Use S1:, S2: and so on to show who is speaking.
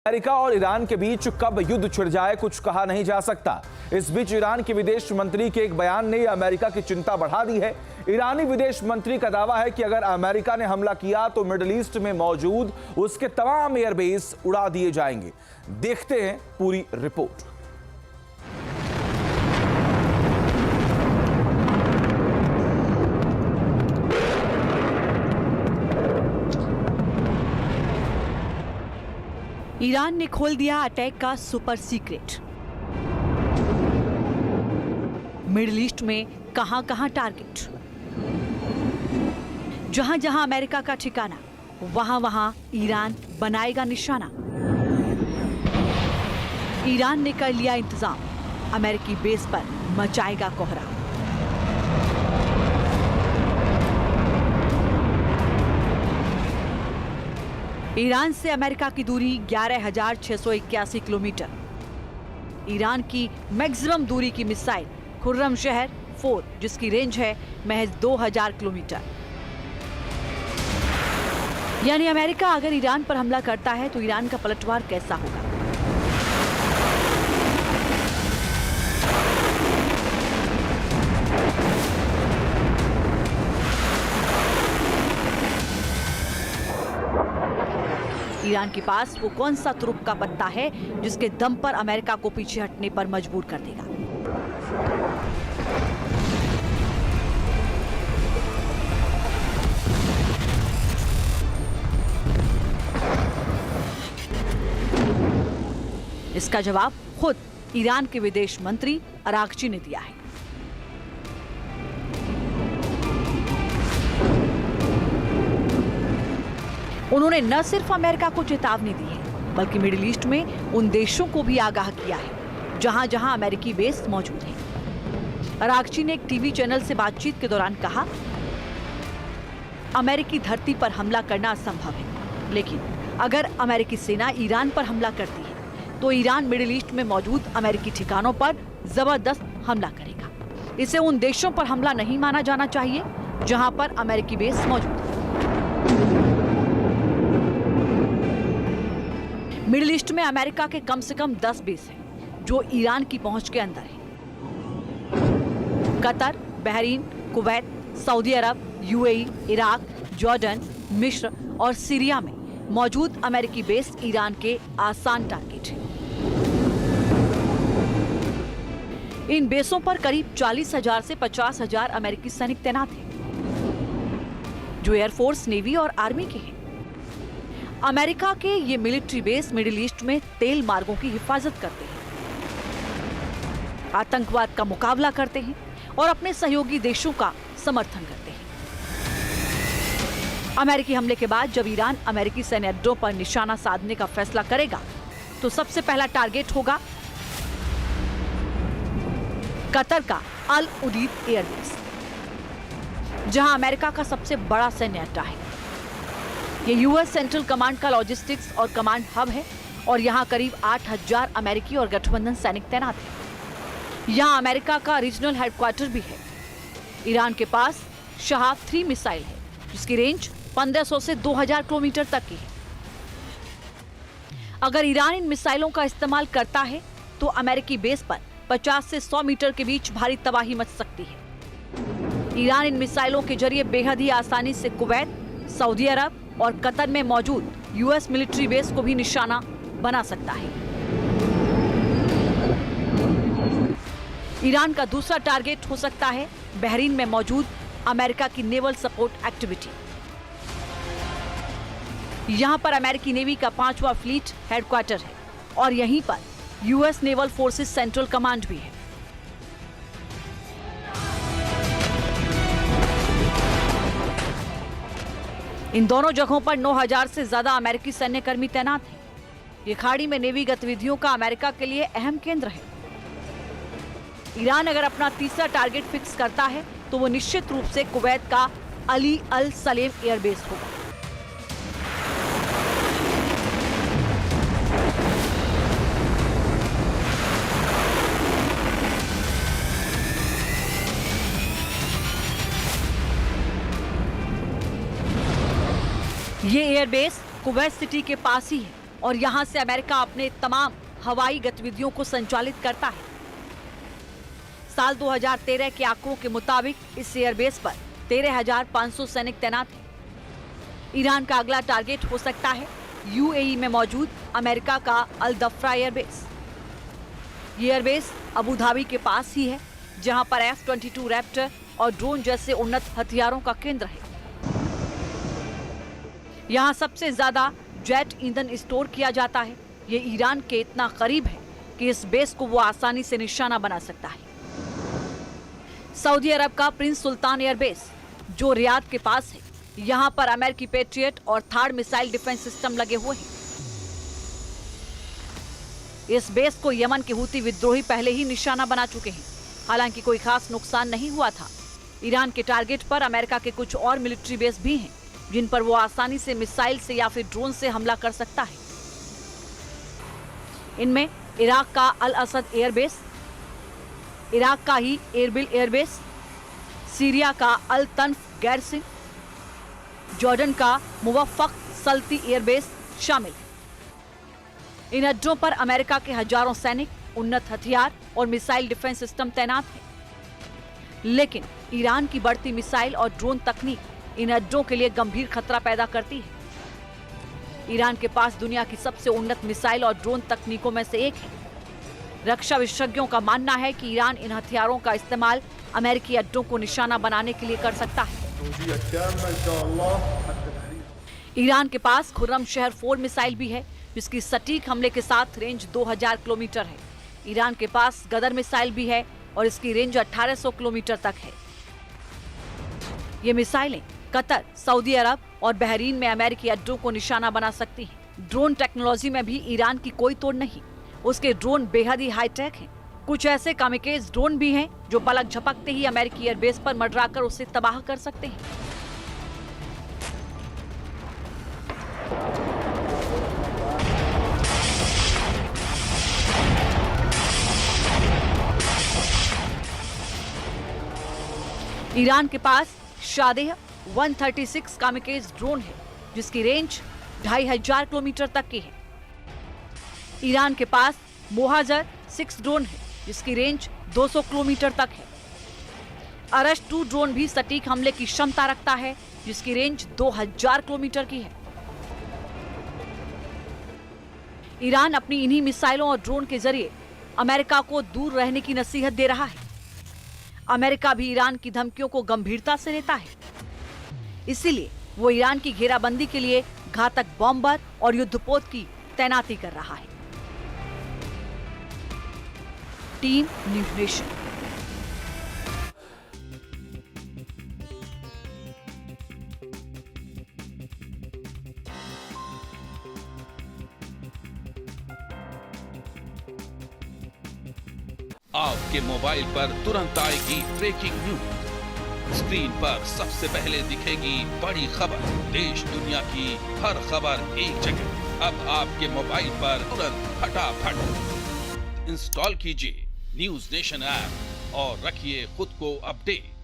S1: America और Iran के बीच कब युद्ध छिड़ जाए कुछ कहा नहीं जा सकता। इस बीच ईरान के विदेश मंत्री के एक बयान ने अमेरिका की चिंता बढ़ा दी है। ईरानी विदेश मंत्री का दावा है कि अगर अमेरिका ने हमला किया तो मिडिल ईस्ट में मौजूद उसके तमाम एयरबेस उड़ा दिए जाएंगे। देखते हैं पूरी रिपोर्ट।
S2: ईरान ने खोल दिया अटैक का सुपर सीक्रेट। मिडिल ईस्ट में कहां-कहां टारगेट, जहां-जहां अमेरिका का ठिकाना वहां-वहां ईरान बनाएगा निशाना। ईरान ने कर लिया इंतजाम, अमेरिकी बेस पर मचाएगा कोहरा। ईरान से अमेरिका की दूरी 11,681 किलोमीटर। ईरान की मैक्सिमम दूरी की मिसाइल खुर्रम शहर 4 जिसकी रेंज है महज 2,000 किलोमीटर। यानी अमेरिका अगर ईरान पर हमला करता है तो ईरान का पलटवार कैसा होगा। ईरान के पास वो कौन सा तुरुप का पत्ता है जिसके दम पर अमेरिका को पीछे हटने पर मजबूर कर देगा। इसका जवाब खुद ईरान के विदेश मंत्री अरागची ने दिया है। उन्होंने न सिर्फ अमेरिका को चेतावनी दी है बल्कि मिडिल ईस्ट में उन देशों को भी आगाह किया है जहां-जहां अमेरिकी बेस मौजूद हैं। अरागची ने एक टीवी चैनल से बातचीत के दौरान कहा, अमेरिकी धरती पर हमला करना असंभव है, लेकिन अगर अमेरिकी सेना ईरान पर हमला करती है तो ईरान मिडिल ईस्ट में मौजूद अमेरिकी ठिकानों पर जबरदस्त हमला करेगा। इसे उन देशों पर हमला नहीं माना जाना चाहिए जहां पर अमेरिकी बेस मौजूद है। मिडिल ईस्ट में अमेरिका के कम से कम 10 बेस हैं जो ईरान की पहुंच के अंदर हैं। कतर, बहरीन, कुवैत, सऊदी अरब, यूएई, इराक, जॉर्डन, मिस्र और सीरिया में मौजूद अमेरिकी बेस ईरान के आसान टारगेट हैं। इन बेसों पर करीब 40,000 से 50,000 अमेरिकी सैनिक तैनात हैं जो एयरफोर्स, नेवी और आर्मी के हैं। अमेरिका के ये मिलिट्री बेस मिडिल ईस्ट में तेल मार्गों की हिफाजत करते हैं, आतंकवाद का मुकाबला करते हैं और अपने सहयोगी देशों का समर्थन करते हैं। अमेरिकी हमले के बाद जब ईरान अमेरिकी सैन्य अड्डों पर निशाना साधने का फैसला करेगा तो सबसे पहला टारगेट होगा कतर का अल उदीद एयरबेस, जहां अमेरिका का सबसे बड़ा सैन्य अड्डा है। ये यूएस सेंट्रल कमांड का लॉजिस्टिक्स और कमांड हब है और यहाँ करीब 8,000 अमेरिकी और गठबंधन सैनिक तैनात हैं। यहाँ अमेरिका का रीजनल हेडक्वार्टर भी है। ईरान के पास शहाब 3 मिसाइल है जिसकी रेंज 1500 से 2,000 किलोमीटर तक की है। अगर ईरान इन मिसाइलों का इस्तेमाल करता है तो अमेरिकी बेस पर 50 से 100 मीटर के बीच भारी तबाही मच सकती है। ईरान इन मिसाइलों के जरिए बेहद ही आसानी से कुवैत, सऊदी अरब और कतर में मौजूद यूएस मिलिट्री बेस को भी निशाना बना सकता है। ईरान का दूसरा टारगेट हो सकता है बहरीन में मौजूद अमेरिका की नेवल सपोर्ट एक्टिविटी। यहां पर अमेरिकी नेवी का 5वां फ्लीट हेडक्वार्टर है और यहीं पर US naval forces central command भी है। इन दोनों जगहों पर 9,000 से ज्यादा अमेरिकी सैन्य कर्मी तैनात हैं। ये खाड़ी में नेवी गतिविधियों का अमेरिका के लिए अहम केंद्र है। ईरान अगर अपना तीसरा टारगेट फिक्स करता है तो वो निश्चित रूप से कुवैत का अली अल सलेम एयरबेस होगा। ये एयरबेस कुवैत सिटी के पास ही है और यहां से अमेरिका अपने तमाम हवाई गतिविधियों को संचालित करता है। साल 2013 के आंकड़ों के मुताबिक इस एयरबेस पर 13,500 सैनिक तैनात हैं। ईरान का अगला टारगेट हो सकता है यूएई में मौजूद अमेरिका का अल दफ्रा एयरबेस। ये एयरबेस अबू धाबी के पास ही है, जहां पर F-22 रैप्टर और ड्रोन जैसे उन्नत हथियारों का केंद्र है। यहां सबसे ज्यादा जेट ईंधन स्टोर किया जाता है। ये ईरान के इतना करीब है कि इस बेस को वो आसानी से निशाना बना सकता है। सऊदी अरब का प्रिंस सुल्तान एयरबेस जो रियाद के पास है, यहां पर अमेरिकी पेट्रियट और थार्ड मिसाइल डिफेंस सिस्टम लगे हुए हैं। इस बेस को यमन के हूती विद्रोही पहले ही निशाना बना चुके हैं। हालांकि कोई खास नुकसान नहीं हुआ था। ईरान के टारगेट पर अमेरिका के कुछ और मिलिट्री बेस भी हैं, जिन पर वो आसानी से मिसाइल से या फिर ड्रोन से हमला कर सकता है। इनमें इराक का अल असद एयरबेस, इराक का ही एरबिल एयरबेस, सीरिया का अल तन्फ गैरसिन, जॉर्डन का मुवफ्फक सल्ती एयरबेस शामिल है। इन अड्डों पर अमेरिका के हजारों सैनिक, उन्नत हथियार और मिसाइल डिफेंस सिस्टम तैनात हैं। लेकिन ईरान की बढ़ती मिसाइल और ड्रोन तकनीक इन अड्डों के लिए गंभीर खतरा पैदा करती है। ईरान के पास दुनिया की सबसे उन्नत मिसाइल और ड्रोन तकनीकों में से एक है। रक्षा विशेषज्ञों का मानना है कि ईरान इन हथियारों का इस्तेमाल अमेरिकी अड्डों को निशाना बनाने के लिए कर सकता है। ईरान के पास खुर्रमशहर 4 मिसाइल भी है, जिसकी सटीक हमले के साथ रेंज 2000 किलोमीटर है। ईरान के पास गदर मिसाइल भी है और इसकी रेंज 1800 किलोमीटर तक है। ये मिसाइलें कतर, सऊदी अरब और बहरीन में अमेरिकी अड्डों को निशाना बना सकती हैं। ड्रोन टेक्नोलॉजी में भी ईरान की कोई तोड़ नहीं। उसके ड्रोन बेहद ही हाईटेक हैं। कुछ ऐसे कामिकेज ड्रोन भी हैं जो पलक झपकते ही अमेरिकी एयरबेस पर मंडराकर उसे तबाह कर सकते हैं। ईरान के पास शादेह 136 कामिकेज ड्रोन है, जिसकी रेंज 2500 किलोमीटर तक की है। ईरान के पास मोहाजर 6 ड्रोन है, जिसकी रेंज 200 किलोमीटर तक है। अरश 2 ड्रोन भी सटीक हमले की क्षमता रखता है, जिसकी रेंज 2000 किलोमीटर की है। ईरान अपनी इन्हीं मिसाइलों और ड्रोन के जरिए अमेरिका को दूर रहने की नसीहत दे रहा है। अमेरिका भी ईरान की धमकियों को गंभीरता से लेता है, इसीलिए वो ईरान की घेराबंदी के लिए घातक बॉम्बर और युद्धपोत की तैनाती कर रहा है। Team news nation.
S3: आपके मोबाइल पर तुरंत आएगी ब्रेकिंग न्यूज। स्क्रीन पर सबसे पहले दिखेगी बड़ी खबर। देश दुनिया की हर खबर एक जगह। अब आपके मोबाइल पर तुरंत फटाफट इंस्टॉल कीजिए न्यूज़ नेशन ऐप और रखिए खुद को अपडेट।